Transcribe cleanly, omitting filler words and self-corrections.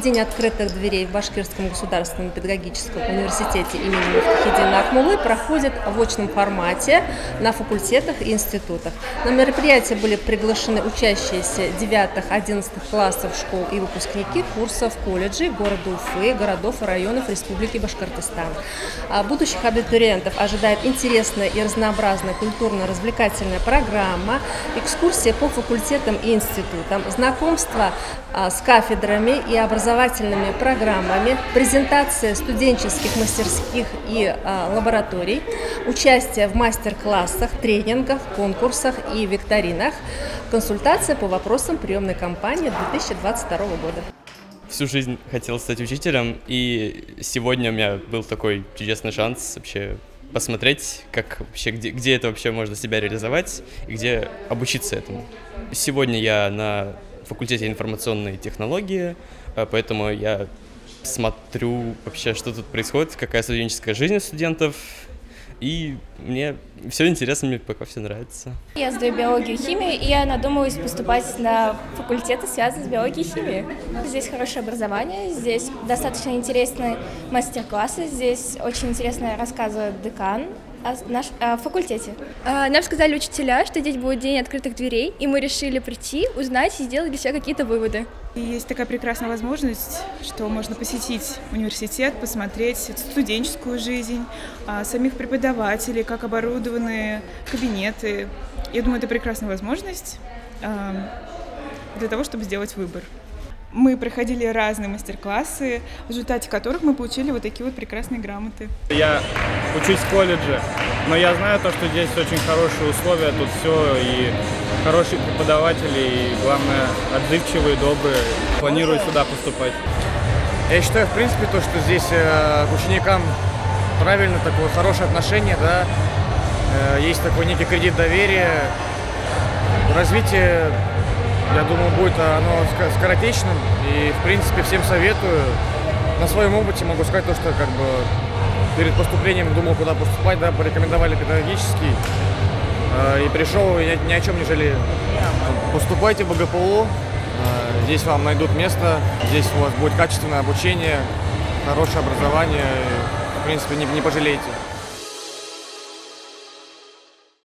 День открытых дверей в Башкирском государственном педагогическом университете имени Муфтахиддина Акмуллы проходит в очном формате на факультетах и институтах. На мероприятие были приглашены учащиеся 9-11 классов школ и выпускники курсов колледжей города Уфы, городов и районов Республики Башкортостан. Будущих абитуриентов ожидает интересная и разнообразная культурно-развлекательная программа, экскурсия по факультетам и институтам, знакомство с кафедрами и образовательными программами, презентация студенческих мастерских и лабораторий, участие в мастер-классах, тренингах, конкурсах и викторинах, консультация по вопросам приемной кампании 2022 года. Всю жизнь хотел стать учителем, и сегодня у меня был такой чудесный шанс вообще посмотреть, как вообще, где это вообще можно себя реализовать и где обучиться этому. Сегодня я на факультете информационной технологии, поэтому я смотрю вообще, что тут происходит, какая студенческая жизнь у студентов, и мне все интересно, мне пока все нравится. Я сдаю биологию и химию, и я надумываюсь поступать на факультеты, связанные с биологией и химией. Здесь хорошее образование, здесь достаточно интересные мастер-классы, здесь очень интересно рассказывает декан о факультете. Нам сказали учителя, что здесь будет день открытых дверей, и мы решили прийти, узнать и сделать для себя какие-то выводы. И есть такая прекрасная возможность, что можно посетить университет, посмотреть студенческую жизнь, самих преподавателей, как оборудованы кабинеты. Я думаю, это прекрасная возможность для того, чтобы сделать выбор. Мы проходили разные мастер-классы, в результате которых мы получили вот такие вот прекрасные грамоты. Я учусь в колледже, но я знаю то, что здесь очень хорошие условия, тут все, и хорошие преподаватели, и, главное, отзывчивые, добрые. Планирую сюда поступать. Я считаю, в принципе, то, что здесь к ученикам правильно такое хорошее отношение, да, есть такой некий кредит доверия, развитие. Я думаю, будет оно скоротечным, и, в принципе, всем советую. На своем опыте могу сказать то, что как бы перед поступлением думал, куда поступать, да, порекомендовали педагогический, и пришел, и ни о чем не жалею. Поступайте в БГПУ, здесь вам найдут место, здесь у вас будет качественное обучение, хорошее образование, и, в принципе, не пожалеете.